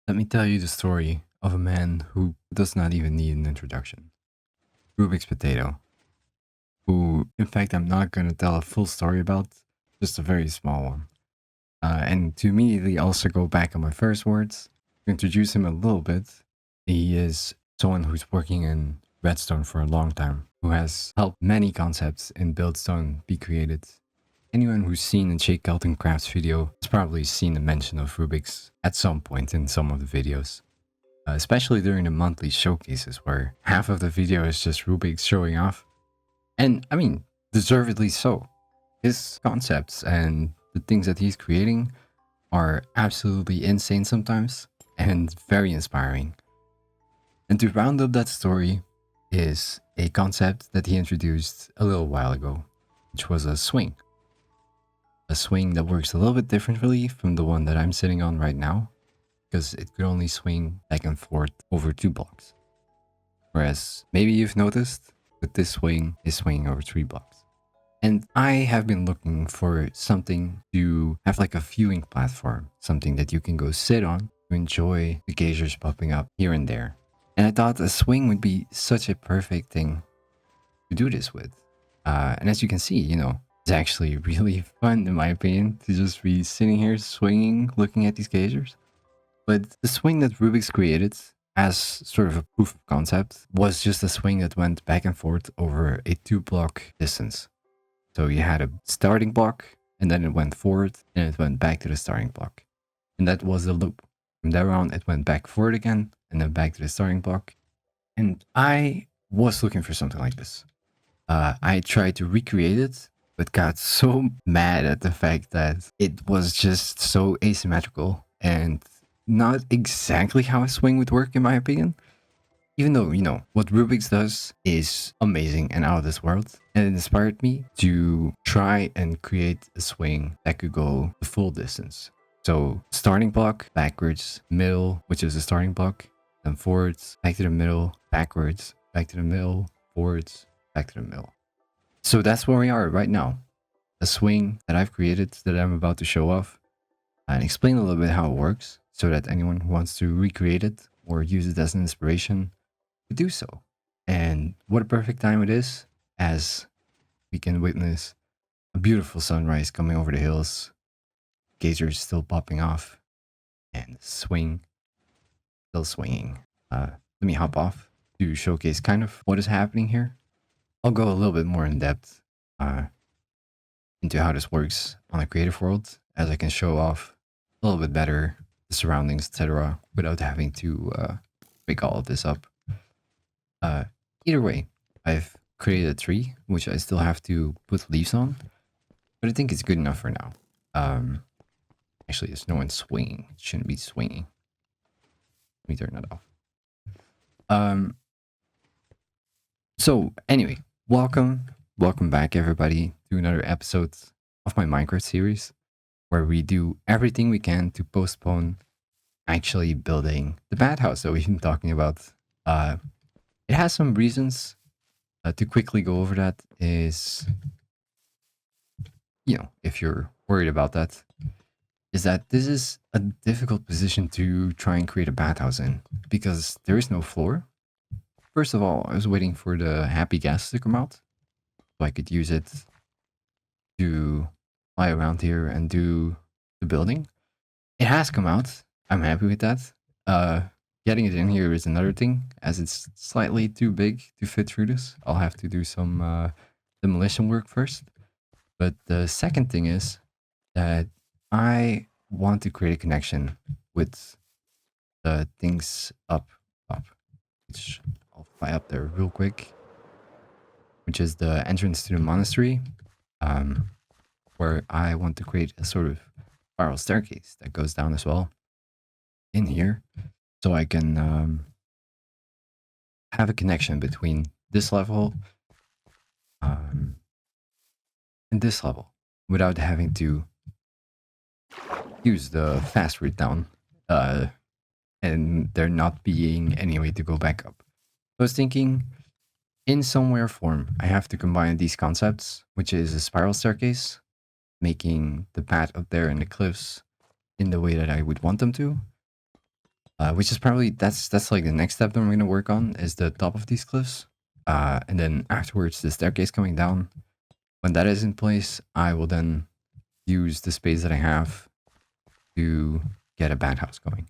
Let me tell you the story of a man who does not even need an introduction. Rubik's Potato, who, in fact, I'm not going to tell a full story about, just a very small one. And to immediately also go back on my first words, to introduce him a little bit, he is someone who's working in Redstone for a long time, who has helped many concepts in Buildstone be created. Anyone who's seen a Jake Kelton Crafts video has probably seen a mention of Rubik's at some point in some of the videos. Especially during the monthly showcases where half of the video is just Rubik showing off. And I mean, deservedly so. His concepts and the things that he's creating are absolutely insane sometimes and very inspiring. And to round up that story is a concept that he introduced a little while ago, which was a swing. A swing that works a little bit differently from the one that I'm sitting on right now, because it could only swing back and forth over 2 blocks. Whereas maybe you've noticed, with this swing is swinging over 3 blocks. And I have been looking for something to have like a viewing platform, something that you can go sit on to enjoy the geysers popping up here and there. And I thought a swing would be such a perfect thing to do this with. And as you can see, it's actually really fun, in my opinion, to just be sitting here swinging, looking at these geysers. But the swing that Rubik's created as sort of a proof of concept was just a swing that went back and forth over a 2-block distance. So you had a starting block, and then it went forward, and it went back to the starting block. And that was the loop. From there on, it went back forward again, and then back to the starting block. And I was looking for something like this. I tried to recreate it, but got so mad at the fact that it was just so asymmetrical and not exactly how a swing would work, in my opinion. Even though, what Rubik's does is amazing and out of this world. And it inspired me to try and create a swing that could go the full distance. So starting block, backwards, middle, which is the starting block, then forwards, back to the middle, backwards, back to the middle, forwards, back to the middle. So that's where we are right now. A swing that I've created that I'm about to show off and explain a little bit how it works so that anyone who wants to recreate it or use it as an inspiration could do so. And what a perfect time it is as we can witness a beautiful sunrise coming over the hills, geysers still popping off, and swing still swinging. Let me hop off to showcase kind of what is happening here. I'll go a little bit more in depth into how this works on a creative world, as I can show off a little bit better the surroundings, etc., without having to break all of this up. Either way, I've created a tree, which I still have to put leaves on, but I think it's good enough for now. Actually, there's no one swinging. It shouldn't be swinging. Let me turn that off. So anyway, welcome back, everybody, to another episode of my Minecraft series, where we do everything we can to postpone actually building the bathhouse that we've been talking about. It has some reasons. To quickly go over that is, if you're worried about that, is that this is a difficult position to try and create a bathhouse in because there is no floor. First of all, I was waiting for the happy gas to come out so I could use it to fly around here and do the building. It has come out. I'm happy with that. Getting it in here is another thing, as it's slightly too big to fit through this. I'll have to do some demolition work first. But the second thing is that I want to create a connection with the things up, which I'll fly up there real quick, which is the entrance to the monastery, where I want to create a sort of spiral staircase that goes down as well in here, so I can have a connection between this level and this level without having to use the fast route down and there not being any way to go back up. I was thinking in some way or form, I have to combine these concepts, which is a spiral staircase, making the path up there in the cliffs in the way that I would want them to, which is probably that's like the next step that I'm gonna work on is the top of these cliffs, and then afterwards the staircase coming down. When that is in place, I will then use the space that I have to get a bat house going.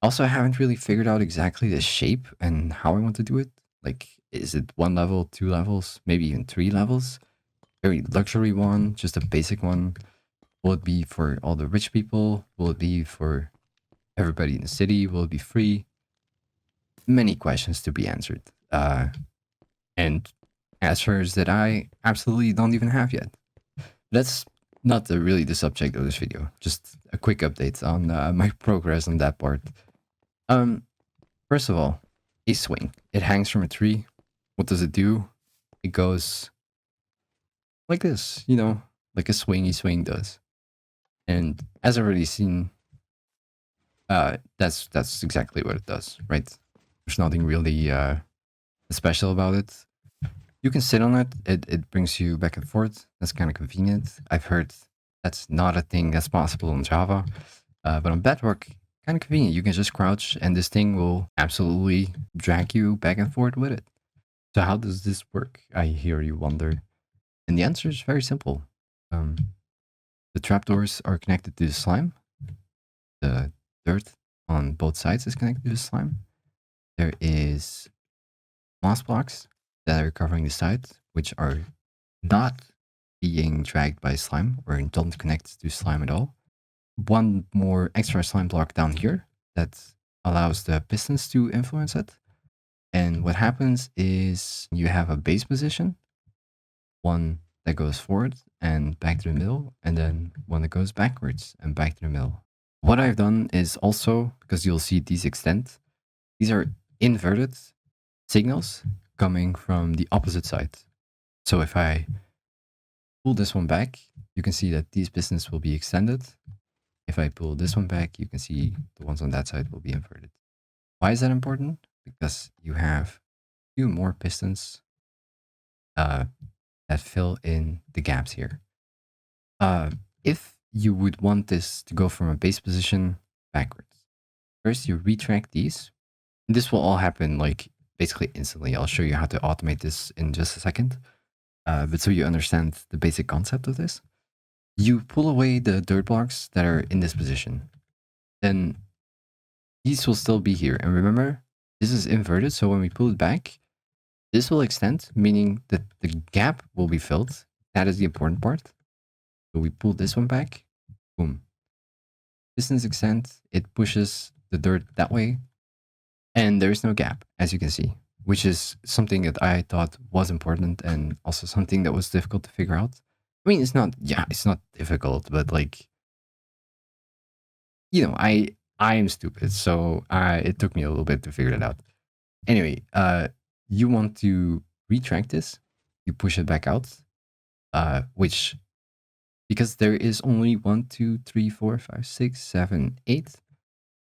Also, I haven't really figured out exactly the shape and how I want to do it. Like, is it 1 level, 2 levels, maybe even 3 levels? Very luxury one, just a basic one. Will it be for all the rich people? Will it be for everybody in the city? Will it be free? Many questions to be answered. And answers that I absolutely don't even have yet. That's not really the subject of this video. Just a quick update on my progress on that part. Um, First of all, a swing. It hangs from a tree. What does it do? It goes like this, you know, like a swingy swing does. And as I've already seen, that's exactly what it does, right? There's nothing really special about it. You can sit on it. It brings you back and forth. That's kind of convenient. I've heard that's not a thing that's possible in Java, but on Bedrock, kind of convenient. You can just crouch, and this thing will absolutely drag you back and forth with it. So how does this work? I hear you wonder. And the answer is very simple. The trapdoors are connected to the slime. The dirt on both sides is connected to the slime. There is moss blocks that are covering the sides, which are not being dragged by slime or don't connect to slime at all. One more extra slime block down here that allows the pistons to influence it. And what happens is you have a base position, one that goes forward and back to the middle, and then one that goes backwards and back to the middle. What I've done is also, because you'll see these extend, these are inverted signals coming from the opposite side. So if I pull this one back, you can see that these pistons will be extended. If I pull this one back, you can see the ones on that side will be inverted. Why is that important? Because you have 2 more pistons that fill in the gaps here. If you would want this to go from a base position backwards, first you retract these. And this will all happen like basically instantly. I'll show you how to automate this in just a second. But so you understand the basic concept of this, you pull away the dirt blocks that are in this position. Then these will still be here. And remember, this is inverted. So when we pull it back, this will extend, meaning that the gap will be filled. That is the important part. So we pull this one back, boom. Pistons extend, it pushes the dirt that way. And there is no gap, as you can see, which is something that I thought was important and also something that was difficult to figure out. I mean, it's not difficult, but like, you know, I am stupid, so it took me a little bit to figure it out. Anyway, you want to retract this, you push it back out, which, because there is only 1, 2, 3, 4, 5, 6, 7, 8,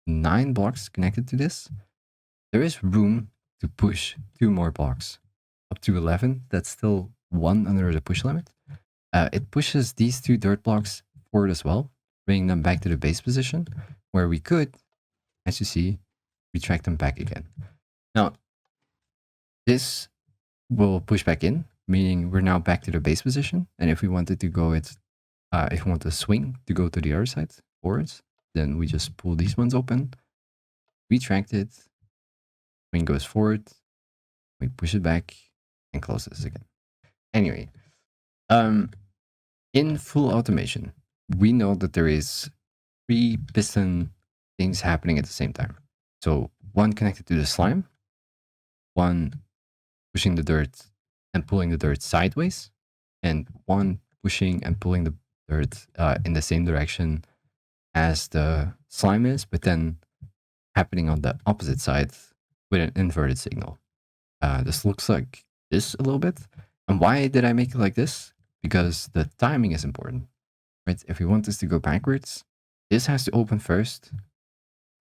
9 blocks connected to this, there is room to push 2 more blocks up to 11. That's still 1 under the push limit. It pushes these 2 dirt blocks forward as well, bringing them back to the base position, where we could, as you see, retract them back again. Now, this will push back in, meaning we're now back to the base position. And if we wanted to go if we want to swing to go to the other side forwards, then we just pull these ones open, retract it, swing goes forward, we push it back, and close this again. Anyway, in full automation, we know that there is 3 piston things happening at the same time. So one connected to the slime, one pushing the dirt and pulling the dirt sideways, and one pushing and pulling the dirt in the same direction as the slime is, but then happening on the opposite side with an inverted signal. This looks like this a little bit. And why did I make it like this? Because the timing is important, right? If we want this to go backwards, this has to open first,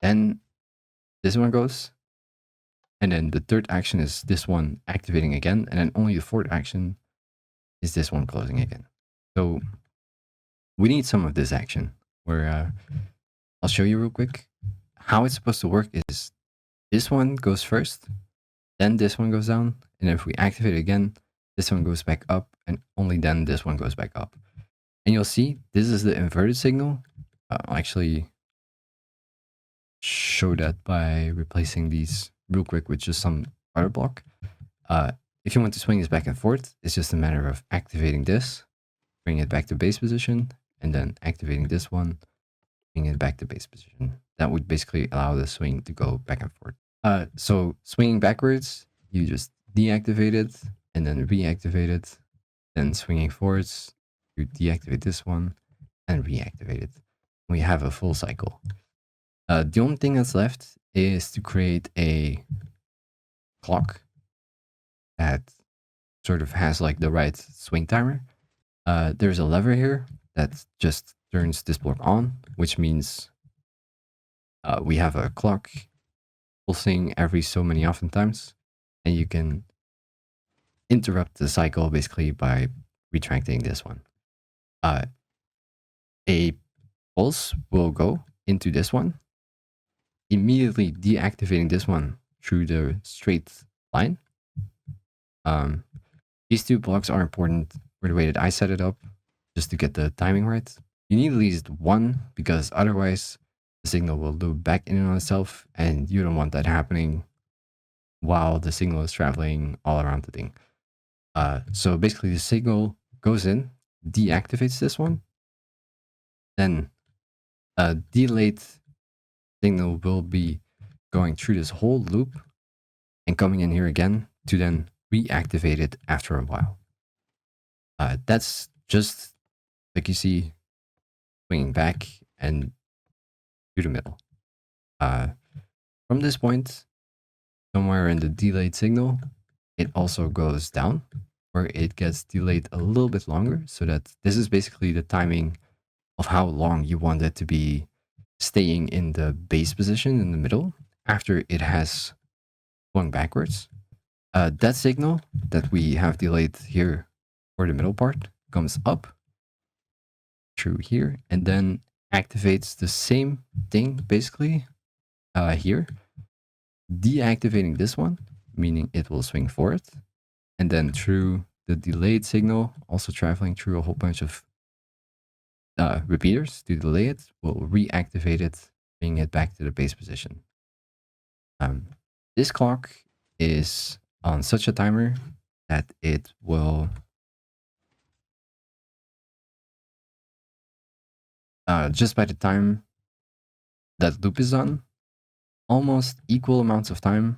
then this one goes, and then the third action is this one activating again, and then only the fourth action is this one closing again. So we need some of this action where I'll show you real quick how it's supposed to work is this one goes first, then this one goes down, and if we activate it again, this one goes back up, and only then this one goes back up. And you'll see this is the inverted signal. I'll actually show that by replacing these real quick with just some other block. If you want to swing this back and forth, it's just a matter of activating this, bring it back to base position, and then activating this one, bring it back to base position. That would basically allow the swing to go back and forth. So swinging backwards, you just deactivate it and then reactivate it. Then swinging forwards, you deactivate this one and reactivate it. We have a full cycle. The only thing that's left is to create a clock that sort of has like the right swing timer. There's a lever here that just turns this block on, which means we have a clock pulsing every so many often times, and you can interrupt the cycle basically by retracting this one. A pulse will go into this one, immediately deactivating this one through the straight line. These two blocks are important for the way that I set it up, just to get the timing right. You need at least one, because otherwise the signal will loop back in on itself, and you don't want that happening while the signal is traveling all around the thing. So basically the signal goes in, deactivates this one, then a delayed signal will be going through this whole loop and coming in here again to then reactivate it after a while. That's just like you see, swinging back and to the middle. From this point, somewhere in the delayed signal, it also goes down, where it gets delayed a little bit longer, so that this is basically the timing of how long you want it to be staying in the base position in the middle after it has swung backwards. That signal that we have delayed here for the middle part comes up through here and then activates the same thing basically here, deactivating this one, meaning it will swing forward, and then through the delayed signal, also traveling through a whole bunch of repeaters to delay it, will reactivate it, bring it back to the base position. This clock is on such a timer that it will just by the time that loop is done, almost equal amounts of time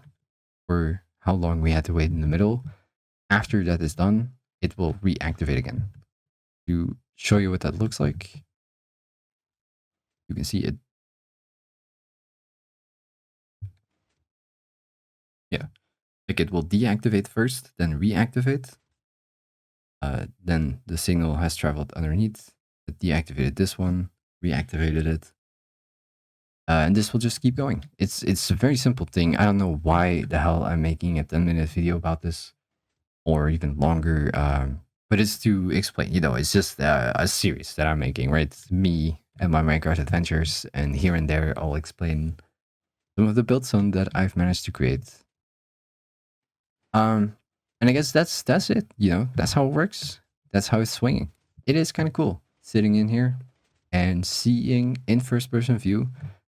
for how long we had to wait in the middle. After that is done, it will reactivate again. To show you what that looks like, you can see it. Yeah, like it will deactivate first, then reactivate. Then the signal has traveled underneath. It deactivated this one, reactivated it. And this will just keep going. It's a very simple thing. I don't know why the hell I'm making a 10-minute video about this, or even longer. But it's to explain, it's just a series that I'm making, right? It's me and my Minecraft adventures, and here and there I'll explain some of the Buildstone that I've managed to create. And I guess that's it, that's how it works. That's how it's swinging. It is kind of cool sitting in here and seeing in first person view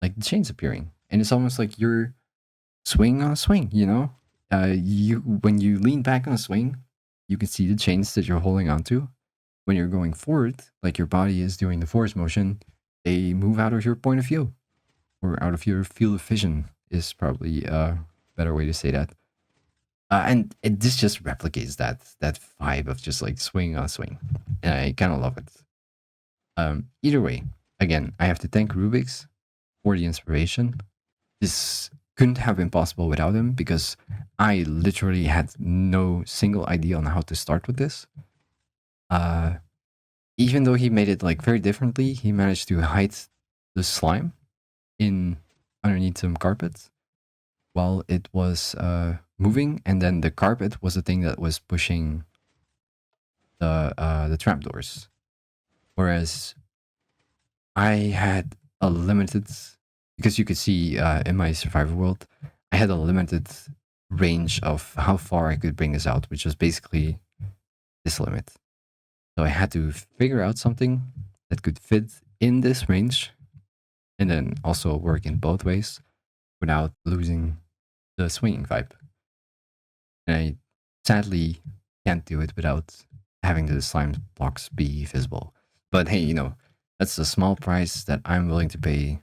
like the chains appearing, and it's almost like you're swinging on a swing. When you lean back on a swing, you can see the chains that you're holding onto. When you're going forward, like your body is doing the force motion, they move out of your point of view, or out of your field of vision is probably a better way to say that. And this just replicates that vibe of just like swing on swing, and I kind of love it. Either way, again, I have to thank Rubix for the inspiration. This couldn't have been possible without him, because I literally had no single idea on how to start with this. Even though he made it like very differently, he managed to hide the slime in underneath some carpet while it was moving, and then the carpet was the thing that was pushing the trapdoors. Whereas I had a limited because you could see in my survival world, I had a limited range of how far I could bring this out, which was basically this limit. So I had to figure out something that could fit in this range and then also work in both ways without losing the swinging vibe. And I sadly can't do it without having the slime blocks be visible. But hey, you know, that's a small price that I'm willing to pay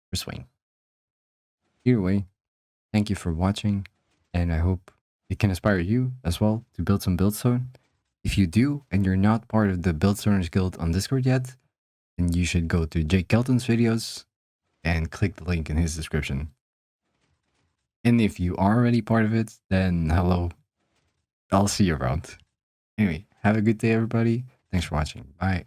for swing. Either way, thank you for watching, and I hope it can inspire you as well to build some Buildstone. If you do, and you're not part of the Buildstoners Guild on Discord yet, then you should go to Jake Kelton's videos and click the link in his description. And if you are already part of it, then hello. I'll see you around. Anyway, have a good day, everybody. Thanks for watching. Bye.